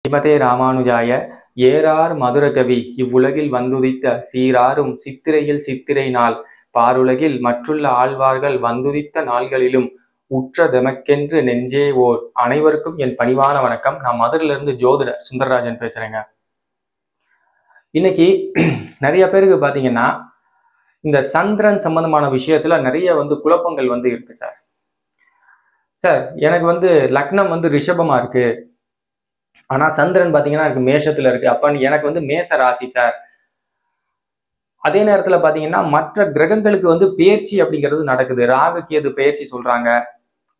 ஸ்ரீமதே ராமானுஜாய ஏறார் மதுரகவி இவ்வுலகில் வந்துதித்த சீராரும் சித்திரையில் சித்திரை நாள் பாருலகில் மற்றுள்ள ஆழ்வார்கள் வந்துதித்த நாள்களிலும் உற்றதெமக்கென்று நெஞ்சே ஓர். அனைவருக்கும் என் பணிவான வணக்கம். நான் மதுரையிலிருந்து ஜோதிடர் சுந்தரராஜன் பேசுறேங்க. இன்னைக்கு நிறைய பேருக்கு பாத்தீங்கன்னா இந்த சந்திரன் சம்பந்தமான விஷயத்துல நிறைய குழப்பங்கள் இருக்கு சார். எனக்கு லக்னம் ரிஷபமா இருக்கு, ஆனா சந்திரன் பாத்தீங்கன்னா எனக்கு மேஷத்துல இருக்கு. அப்ப எனக்கு மேஷ ராசி சார். அதே நேரத்துல பாத்தீங்கன்னா மற்ற கிரகங்களுக்கு பெயர்ச்சி அப்படிங்கிறது நடக்குது. ராகு கேது பெயர்ச்சி சொல்றாங்க,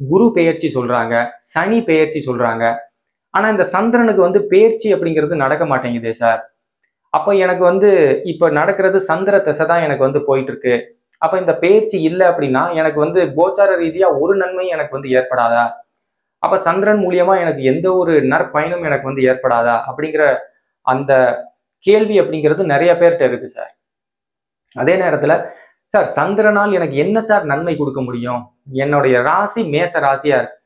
குரு பெயர்ச்சி சொல்றாங்க, சனி பெயர்ச்சி சொல்றாங்க. ஆனா இந்த சந்திரனுக்கு பெயர்ச்சி அப்படிங்கிறது நடக்க மாட்டேங்குது சார். அப்ப எனக்கு இப்ப நடக்கிறது சந்திர திசை தான் எனக்கு போயிட்டு இருக்கு. அப்ப இந்த பெயர்ச்சி இல்லை அப்படின்னா எனக்கு கோச்சார ரீதியா ஒரு நன்மை எனக்கு ஏற்படாதா? அப்ப சந்திரன் மூலியமா எனக்கு எந்த ஒரு நற்பயனும் எனக்கு ஏற்படாதா அப்படிங்கிற அந்த கேள்வி அப்படிங்கிறது நிறைய பேர்கிட்ட இருக்கு சார். அதே நேரத்துல சார் சந்திரனால் எனக்கு என்ன சார் நன்மை கொடுக்க முடியும்? என்னுடைய ராசி மேச ராசியா இருக்கு.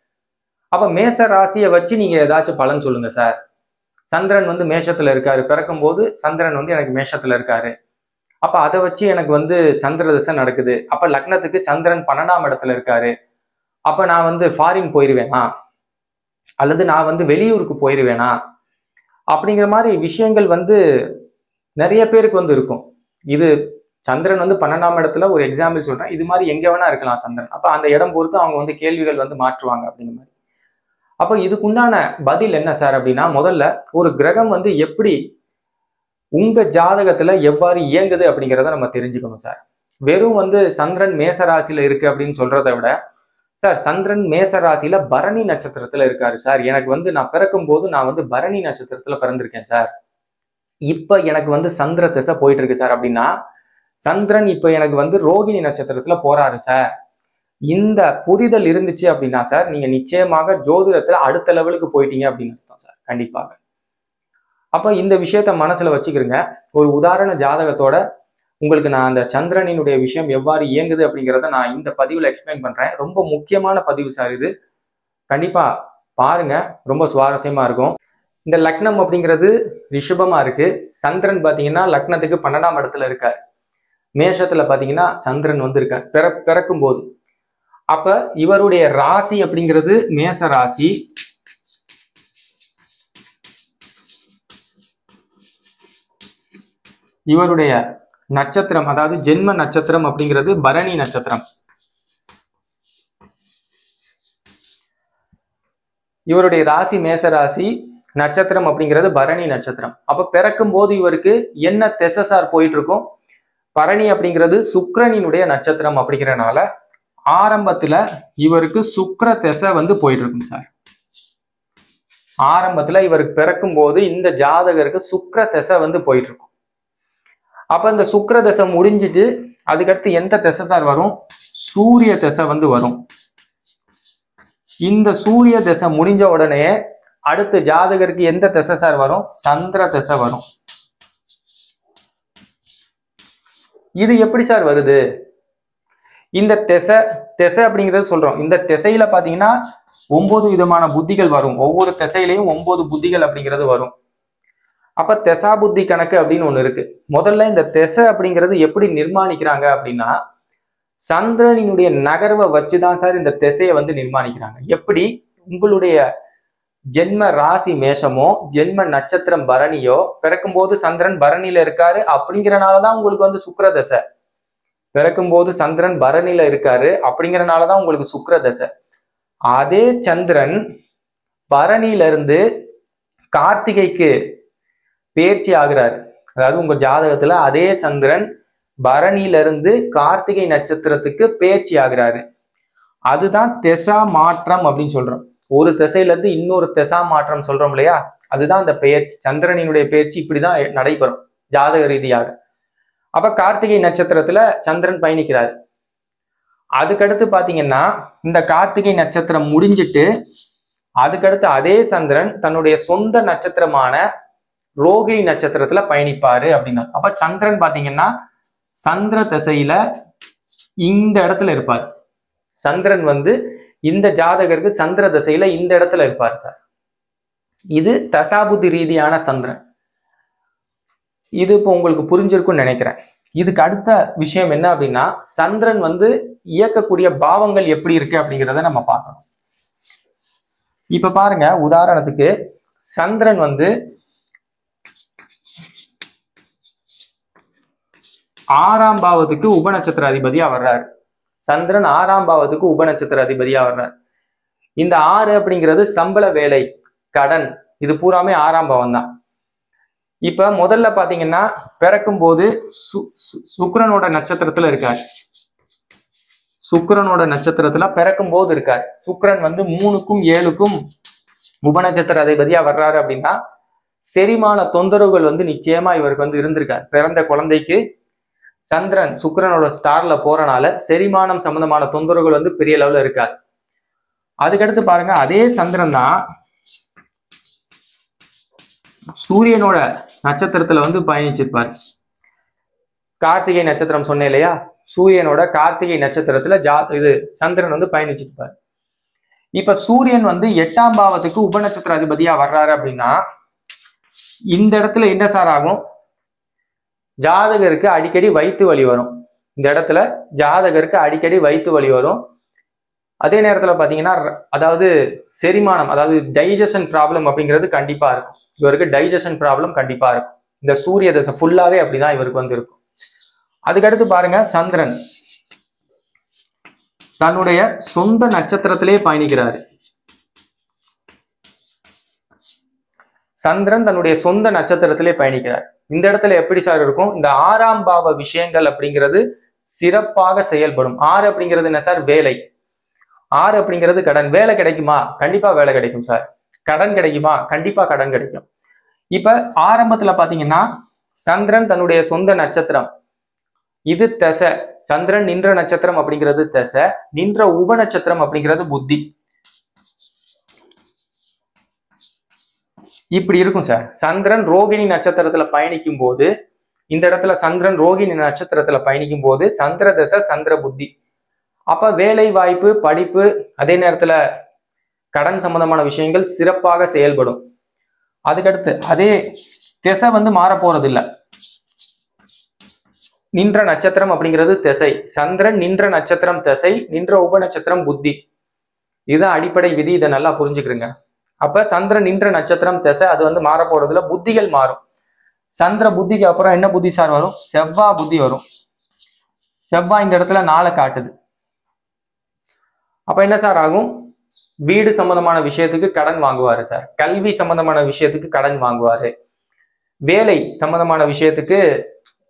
அப்ப மேச ராசியை வச்சு நீங்க ஏதாச்சும் பலன் சொல்லுங்க சார். சந்திரன் மேஷத்துல இருக்காரு, பிறக்கும் போது சந்திரன் எனக்கு மேஷத்துல இருக்காரு. அப்ப அதை வச்சு எனக்கு சந்திர திசை நடக்குது. அப்ப லக்னத்துக்கு சந்திரன் 12ஆம் இடத்துல இருக்காரு. அப்ப நான் ஃபாரின் போயிருவேனா, அல்லது நான் வெளியூருக்கு போயிருவேனா அப்படிங்கிற மாதிரி விஷயங்கள் நிறைய பேருக்கு இருக்கும். இது சந்திரன் 12ஆம் இடத்துல ஒரு எக்ஸாம்பிள் சொல்றேன். இது மாதிரி எங்க வேணா இருக்கலாம் சந்திரன். அப்ப அந்த இடம் பொறுத்து அவங்க கேள்விகள் மாற்றுவாங்க அப்படிங்கிற மாதிரி. அப்ப இதுக்குண்டான பதில் என்ன சார் அப்படின்னா, முதல்ல ஒரு கிரகம் எப்படி உங்க ஜாதகத்துல எவ்வாறு இயங்குது அப்படிங்கிறத நம்ம தெரிஞ்சுக்கணும் சார். வெறும் சந்திரன் மேச ராசியில இருக்கு அப்படின்னு சொல்றதை விட, சார் சந்திரன் மேச ராசியில பரணி நட்சத்திரத்துல இருக்காரு சார். எனக்கு நான் பிறக்கும் போது நான் பரணி நட்சத்திரத்துல பிறந்திருக்கேன் சார். இப்ப எனக்கு சந்திர திசை போயிட்டு இருக்கு சார் அப்படின்னா, சந்திரன் இப்ப எனக்கு ரோகிணி நட்சத்திரத்துல போறாரு சார். இந்த புரிதல் இருந்துச்சு அப்படின்னா சார், நீங்க நிச்சயமாக ஜோதிடத்துல அடுத்த லெவலுக்கு போயிட்டீங்க அப்படின்னு அர்த்தம் சார். கண்டிப்பாக. அப்ப இந்த விஷயத்த மனசுல வச்சுக்கிறங்க. ஒரு உதாரண ஜாதகத்தோட உங்களுக்கு நான் அந்த சந்திரனினுடைய விஷயம் எவ்வாறு இயங்குது அப்படிங்கிறத நான் இந்த பதிவுல எக்ஸ்பிளைன் பண்றேன். ரொம்ப முக்கியமான பதிவு சார் இது. கண்டிப்பா பாருங்க, ரொம்ப சுவாரஸ்யமா இருக்கும். இந்த லக்னம் அப்படிங்கிறது ரிஷபமா இருக்கு. சந்திரன் பாத்தீங்கன்னா லக்னத்துக்கு 12ஆம் இடத்துல இருக்கார். மேஷத்துல பாத்தீங்கன்னா சந்திரன் இருக்கார் பிறக்கும் போது. அப்ப இவருடைய ராசி அப்படிங்கிறது மேச ராசி. இவருடைய நட்சத்திரம் அதாவது ஜென்ம நட்சத்திரம் அப்படிங்கிறது பரணி நட்சத்திரம். இவருடைய ராசி மேச ராசி, நட்சத்திரம் அப்படிங்கிறது பரணி நட்சத்திரம். அப்ப பிறக்கும் போது இவருக்கு என்ன திசை சார் போயிட்டு இருக்கும்? பரணி அப்படிங்கிறது சுக்கிரனினுடைய நட்சத்திரம் அப்படிங்கிறனால ஆரம்பத்துல இவருக்கு சுக்கிர திசை போயிட்டு இருக்கும் சார். ஆரம்பத்துல இவருக்கு பிறக்கும் போது இந்த ஜாதகருக்கு சுக்கிர திசை போயிட்டு இருக்கும். அப்ப இந்த சுக்கிர திசை முடிஞ்சிட்டு அதுக்கடுத்து எந்த திசை சார் வரும்? சூரிய திசை வரும். இந்த சூரிய திசை முடிஞ்ச உடனே அடுத்த ஜாதகருக்கு எந்த திசை சார் வரும்? சந்திர திசை வரும். இது எப்படி சார் வருது? இந்த திசை அப்படிங்கிறது சொல்றோம். இந்த திசையில பாத்தீங்கன்னா 9 விதமான புத்திகள் வரும். ஒவ்வொரு திசையிலையும் 9 புத்திகள் அப்படிங்கிறது வரும். அப்ப திசா புத்தி கணக்கு அப்படின்னு ஒண்ணு இருக்கு. முதல்ல இந்த திசை அப்படிங்கிறது எப்படி நிர்மாணிக்கிறாங்க அப்படின்னா, சந்திரனினுடைய நகர்வை வச்சுதான் சார் இந்த திசையை நிர்மாணிக்கிறாங்க. எப்படி உங்களுடைய ஜென்ம ராசி மேஷமோ ஜென்ம நட்சத்திரம் பரணியோ பிறக்கும் போது சந்திரன் பரணியில இருக்காரு அப்படிங்கிறனாலதான் உங்களுக்கு சுக்கிர தசை. பிறக்கும் போது சந்திரன் பரணியில இருக்காரு அப்படிங்கிறனாலதான் உங்களுக்கு சுக்கிர தசை. அதே சந்திரன் பரணியில இருந்து கார்த்திகைக்கு பெயர்ச்சி ஆகிறாரு. அதாவது உங்க ஜாதகத்துல அதே சந்திரன் பரணியில இருந்து கார்த்திகை நட்சத்திரத்துக்கு பெயர்ச்சி ஆகிறாரு. அதுதான் திசா மாற்றம் அப்படின்னு சொல்றோம். ஒரு திசையில இருந்து இன்னொரு திசா மாற்றம் சொல்றோம் இல்லையா, அதுதான் அந்த பெயர்ச்சி. சந்திரனினுடைய பெயர்ச்சி இப்படிதான் நடைபெறும் ஜாதக ரீதியாக. அப்ப கார்த்திகை நட்சத்திரத்துல சந்திரன் பயணிக்கிறார். அதுக்கடுத்து பாத்தீங்கன்னா இந்த கார்த்திகை நட்சத்திரம் முடிஞ்சிட்டு அதுக்கடுத்து அதே சந்திரன் தன்னுடைய சொந்த நட்சத்திரமான ரோகிணி நட்சத்திரத்துல பயணிப்பாரு அப்படின்னா, அப்ப சந்திரன் பாத்தீங்கன்னா சந்திர திசையில இந்த இடத்துல இருப்பார். சந்திரன் இந்த ஜாதகருக்கு சந்திர திசையில இந்த இடத்துல இருப்பார் சார். இது தசாபுத்தி ரீதியான சந்திரன். இது இப்போ உங்களுக்கு புரிஞ்சிருக்கும்னு நினைக்கிறேன். இதுக்கு அடுத்த விஷயம் என்ன அப்படின்னா, சந்திரன் வந்து இயக்கக்கூடிய பாவங்கள் எப்படி இருக்கு அப்படிங்கிறத நம்ம பார்க்கணும். இப்ப பாருங்க, உதாரணத்துக்கு சந்திரன் வந்து 6ஆம் பாவத்துக்கு உபநட்சத்திர அதிபதியா வர்றாரு. சந்திரன் 6ஆம் பாவத்துக்கு உபநட்சத்திர அதிபதியா வர்றாரு. இந்த 6 அப்படிங்கிறது சம்பள, வேலை, கடன், இது பூராமே 6ஆம் பாவம் தான். இப்ப முதல்ல பாத்தீங்கன்னா பிறக்கும் போது சுக்கிரனோட நட்சத்திரத்துல இருக்காரு. சுக்கிரனோட நட்சத்திரத்துல பிறக்கும் போது இருக்காரு. சுக்கிரன் வந்து 3க்கும் 7க்கும் உபநட்சத்திர அதிபதியா வர்றாரு அப்படின்னா செரிமான தொந்தரவுகள் வந்து நிச்சயமா இவருக்கு வந்து இருந்திருக்காரு. பிறந்த குழந்தைக்கு சந்திரன் சுக்கிரனோட ஸ்டார்ல போறனால செரிமானம் சம்பந்தமான தொந்தரவுகள் வந்து பெரிய லெவல்ல இருக்காது. அதுக்கடுத்து பாருங்க, அதே சந்திரன் தான் சூரியனோட நட்சத்திரத்துல வந்து பயணிச்சிருப்பாரு. கார்த்திகை நட்சத்திரம் சொன்னேன் இல்லையா, சூரியனோட கார்த்திகை நட்சத்திரத்துல இது சந்திரன் வந்து பயணிச்சிருப்பாரு. இப்ப சூரியன் வந்து 8ஆம் பாவத்துக்கு உபநட்சத்திர அதிபதியா வர்றாரு அப்படின்னா இந்த இடத்துல என்ன சார் ஆகும்? ஜாதகருக்கு அடிக்கடி வயிற்று வலி வரும். இந்த இடத்துல ஜாதகருக்கு அடிக்கடி வயிற்று வலி வரும். அதே நேரத்துல பாத்தீங்கன்னா, அதாவது செரிமானம், அதாவது டைஜஷன் ப்ராப்ளம் அப்படிங்கிறது கண்டிப்பா இருக்கும். இவருக்கு டைஜஷன் ப்ராப்ளம் கண்டிப்பா இருக்கும். இந்த சூரிய தசை ஃபுல்லாவே அப்படிதான் இவருக்கு வந்து இருக்கும். அதுக்கடுத்து பாருங்க, சந்திரன் தன்னுடைய சொந்த நட்சத்திரத்திலே பயணிக்கிறாரு. சந்திரன் தன்னுடைய சொந்த நட்சத்திரத்திலே பயணிக்கிறார். இந்த இடத்துல எப்படி சார் இருக்கும்? இந்த 6ஆம் பாவ விஷயங்கள் அப்படிங்கிறது சிறப்பாக செயல்படும். 6 அப்படிங்கிறது என்ன சார்? வேலை. 6 அப்படிங்கிறது கடன். வேலை கிடைக்குமா? கண்டிப்பா வேலை கிடைக்கும் சார். கடன் கிடைக்குமா? கண்டிப்பா கடன் கிடைக்கும். இப்ப ஆரம்பத்துல பாத்தீங்கன்னா சந்திரன் தன்னுடைய சொந்த நட்சத்திரம், இது தசை. சந்திரன் நின்ற நட்சத்திரம் அப்படிங்கிறது தசை, நின்ற உப நட்சத்திரம் அப்படிங்கிறது புத்தி. இப்படி இருக்கும் சார். சந்திரன் ரோகிணி நட்சத்திரத்துல பயணிக்கும் போது, இந்த இடத்துல சந்திரன் ரோகிணி நட்சத்திரத்துல பயணிக்கும் போது சந்திர தசை, சந்திர புத்தி. அப்ப வேலை வாய்ப்பு, படிப்பு, அதே நேரத்துல கடன் சம்பந்தமான விஷயங்கள் சிறப்பாக செயல்படும். அதுக்கடுத்து அதே திசை வந்து மாற போறது இல்லை. நின்ற நட்சத்திரம் அப்படிங்கிறது திசை. சந்திரன் நின்ற நட்சத்திரம் திசை, நின்ற உப நட்சத்திரம் புத்தி. இதுதான் அடிப்படை விதி. இதை நல்லா புரிஞ்சுக்கிறீங்க. அப்ப சந்திரன் நின்ற நட்சத்திரம் திசை, அது வந்து மாற போறதுல புத்திகள் மாறும். சந்திர புத்திக்கு அப்புறம் என்ன புத்தி சார் வரும்? செவ்வாய் புத்தி வரும். செவ்வாய் இந்த இடத்துல 4 காட்டுது. அப்ப என்ன சார் ஆகும்? வீடு சம்பந்தமான விஷயத்துக்கு கடன் வாங்குவாரு சார். கல்வி சம்பந்தமான விஷயத்துக்கு கடன் வாங்குவாரு. வேலை சம்பந்தமான விஷயத்துக்கு,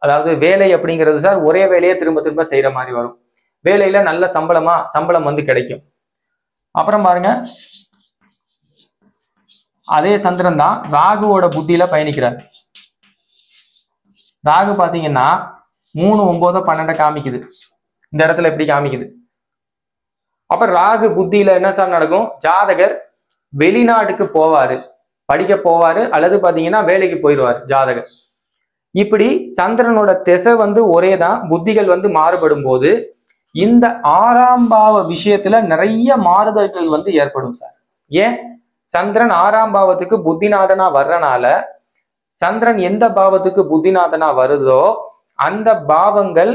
அதாவது வேலை அப்படிங்கிறது சார் ஒரே வேலையை திரும்ப திரும்ப செய்யற மாதிரி வரும். வேலையில நல்ல சம்பளம் வந்து கிடைக்கும். அப்புறம் பாருங்க, அதே சந்திரன் தான் ராகுவோட புத்தியில பயணிக்கிறார். ராகு பாத்தீங்கன்னா 3, 9, 12 காமிக்குது. இந்த இடத்துல எப்படி காமிக்குது? அப்ப ராகு புத்தியில என்ன சார் நடக்கும்? ஜாதகர் வெளிநாட்டுக்கு போவாரு, படிக்க போவாரு, அல்லது பாத்தீங்கன்னா வேலைக்கு போயிடுவார் ஜாதகர். இப்படி சந்திரனோட திசை வந்து ஒரே தான், புத்திகள் வந்து மாறுபடும் போது இந்த 6ஆம் பாவ விஷயத்துல நிறைய மாறுதல்கள் வந்து ஏற்படும் சார். ஏன்? சந்திரன் 6ஆம் பாவத்துக்கு புத்திநாதனா வர்றனால, சந்திரன் எந்த பாவத்துக்கு புத்திநாதனா வருதோ அந்த பாவங்கள்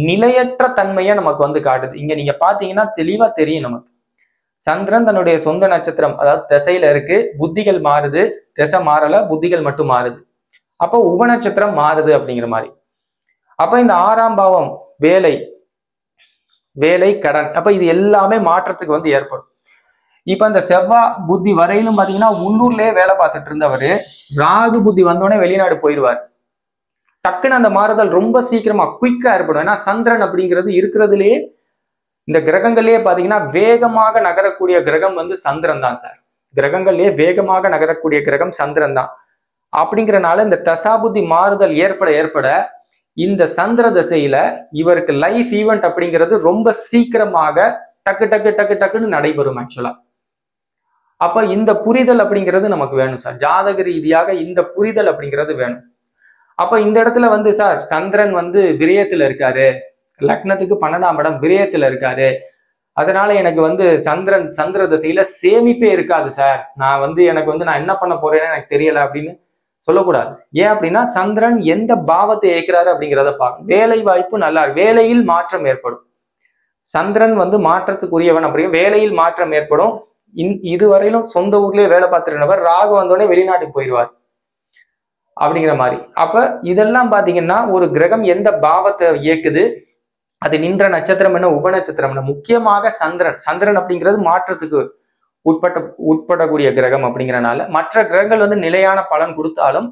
நிலையற்ற தன்மையை நமக்கு வந்து காட்டுது. இங்க நீங்க பாத்தீங்கன்னா தெளிவா தெரியும் நமக்கு. சந்திரன் தன்னுடைய சொந்த நட்சத்திரம், அதாவது திசையில இருக்கு, புத்திகள் மாறுது. திசை மாறல, புத்திகள் மட்டும் மாறுது. அப்போ உப நட்சத்திரம் மாறுது அப்படிங்கிற மாதிரி. அப்ப இந்த 6ஆம் பாவம் வேலை, கடன், அப்ப இது எல்லாமே மாற்றத்துக்கு வந்து ஏற்படும். இப்ப இந்த செவ்வாய் புத்தி வரையிலும் பாத்தீங்கன்னா உள்ளூர்லயே வேலை பார்த்துட்டு இருந்தவர் ராகு புத்தி வந்தோடனே வெளிநாடு போயிடுவார். டக்குன்னு அந்த மாறுதல் ரொம்ப சீக்கிரமா குயிக்கா ஏற்படும். ஏன்னா சந்திரன் அப்படிங்கிறது இருக்கிறதுலயே இந்த கிரகங்கள்லயே பாத்தீங்கன்னா வேகமாக நகரக்கூடிய கிரகம் வந்து சந்திரன் தான் சார். கிரகங்கள்லயே வேகமாக நகரக்கூடிய கிரகம் சந்திரன் தான். அப்படிங்கிறனால இந்த தசாபுத்தி மாறுதல் ஏற்பட இந்த சந்திர தசையில இவருக்கு லைஃப் ஈவெண்ட் அப்படிங்கிறது ரொம்ப சீக்கிரமாக டக்குன்னு நடைபெறும் ஆக்சுவலா. அப்ப இந்த புரிதல் அப்படிங்கிறது நமக்கு வேணும் சார். ஜாதக ரீதியாக இந்த புரிதல் அப்படிங்கிறது வேணும். அப்ப இந்த இடத்துல வந்து சார் சந்திரன் வந்து விரயத்துல இருக்காரு, லக்னத்துக்கு 12ஆம் இடம் விரயத்துல இருக்காரு, அதனால எனக்கு வந்து சந்திர திசையில சேமிப்பே இருக்காது சார். எனக்கு வந்து நான் என்ன பண்ண போறேன்னு எனக்கு தெரியல அப்படின்னு சொல்லக்கூடாது. ஏன் அப்படின்னா சந்திரன் எந்த பாவத்தை இயக்குறாரு அப்படிங்கிறத பார்க்கணும். வேலை வாய்ப்பு நல்லா வேலையில் மாற்றம் ஏற்படும். சந்திரன் வந்து மாற்றத்துக்குரியவன் அப்படிங்கிற வேலையில் மாற்றம் ஏற்படும். இதுவரையிலும் சொந்த ஊர்லயே வேலை பார்த்துருந்தவர் ராகு வந்தோடனே வெளிநாட்டுக்கு போயிடுவார் அப்படிங்கிற மாதிரி. அப்ப இதெல்லாம் பாத்தீங்கன்னா ஒரு கிரகம் எந்த பாவத்தை இயக்குது, அது நின்ற நட்சத்திரம் என்ன, உபநட்சத்திரம் என்ன, முக்கியமாக சந்திரன் அப்படிங்கிறது மாற்றத்துக்கு உட்படக்கூடிய கிரகம் அப்படிங்கிறனால மற்ற கிரகங்கள் வந்து நிலையான பலன் கொடுத்தாலும்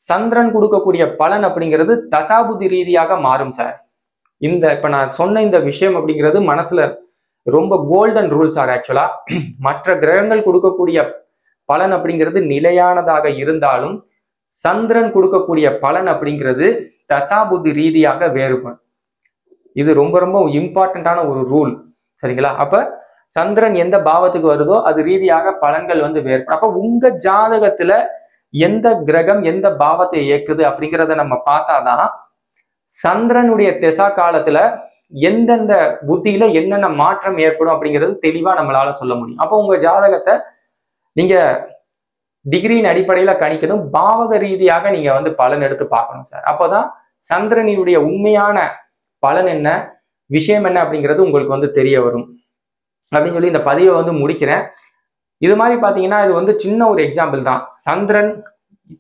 சந்திரன் கொடுக்கக்கூடிய பலன் அப்படிங்கிறது தசாபுதி ரீதியாக மாறும் சார். இப்ப நான் சொன்ன இந்த விஷயம் அப்படிங்கிறது மனசுல ரொம்ப கோல்டன் ரூல்ஸ் ஆர். ஆக்சுவலா மற்ற கிரகங்கள் கொடுக்கக்கூடிய பலன் அப்படிங்கிறது நிலையானதாக இருந்தாலும் சந்திரன் கொடுக்கக்கூடிய பலன் அப்படிங்கிறது தசாபுதி ரீதியாக வேறுபடும். இது ரொம்ப ரொம்ப இம்பார்ட்டன்டான ஒரு ரூல், சரிங்களா? அப்ப சந்திரன் எந்த பாவத்துக்கு வருதோ அது ரீதியாக பலன்கள் வந்து வேறுபடும். அப்ப உங்க ஜாதகத்துல எந்த கிரகம் எந்த பாவத்தை இயக்குது அப்படிங்கிறத நம்ம பார்த்தாதான் சந்திரனுடைய திசா காலத்துல எந்தெந்த புத்தியில என்னென்ன மாற்றம் ஏற்படும் அப்படிங்கிறது தெளிவா நம்மளால சொல்ல முடியும். அப்போ உங்க ஜாதகத்தை நீங்க டிகிரியின் அடிப்படையில கணிக்கணும், பாவக ரீதியாக நீங்க வந்து பலன் எடுத்து பார்க்கணும் சார். அப்போதான் சந்திரனினுடைய உண்மையான பலன் என்ன, விஷயம் என்ன அப்படிங்கிறது உங்களுக்கு வந்து தெரிய வரும் அப்படின்னு சொல்லி இந்த பதிவை வந்து முடிக்கிறேன். இது மாதிரி பாத்தீங்கன்னா இது வந்து சின்ன ஒரு எக்ஸாம்பிள் தான்.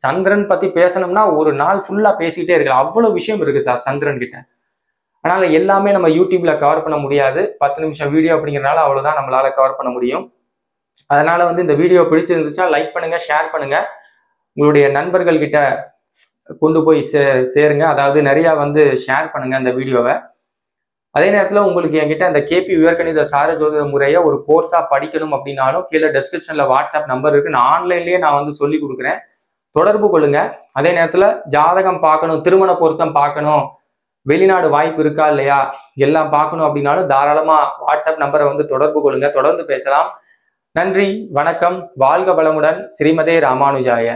சந்திரன் பத்தி பேசணும்னா ஒரு நாள் ஃபுல்லா பேசிக்கிட்டே இருக்கலாம், அவ்வளவு விஷயம் இருக்கு சார் சந்திரன் கிட்ட. அதனால எல்லாமே நம்ம யூடியூப்ல கவர் பண்ண முடியாது, 10 நிமிஷம் வீடியோ அப்படிங்கிறனால அவ்வளவுதான் நம்மளால கவர் பண்ண முடியும். அதனால வந்து இந்த வீடியோ பிடிச்சிருந்துச்சா லைக் பண்ணுங்க, ஷேர் பண்ணுங்க, உங்களுடைய நண்பர்கள் கிட்ட கொண்டு போய் சேருங்க. அதாவது நிறைய வந்து ஷேர் பண்ணுங்க அந்த வீடியோவை. அதே நேரத்தில் உங்களுக்கு என்கிட்ட அந்த கேபி உயர்கணித சார ஜோதிட முறையை ஒரு கோர்ஸா படிக்கணும் அப்படின்னாலும் கீழே டெஸ்கிரிப்ஷன்ல வாட்ஸ்அப் நம்பர் இருக்கு, நான் ஆன்லைன்லயே நான் வந்து சொல்லி கொடுக்குறேன், தொடர்பு கொள்ளுங்க. அதே நேரத்தில் ஜாதகம் பார்க்கணும், திருமண பொருத்தம் பார்க்கணும், வெளிநாடு வாய்ப்பு இருக்கா இல்லையா எல்லாம் பார்க்கணும் அப்படின்னாலும் தாராளமா வாட்ஸ்அப் நம்பரை வந்து தொடர்பு கொள்ளுங்க, தொடர்ந்து பேசலாம். நன்றி, வணக்கம், வாழ்க வளமுடன். ஸ்ரீமதே ராமானுஜாய.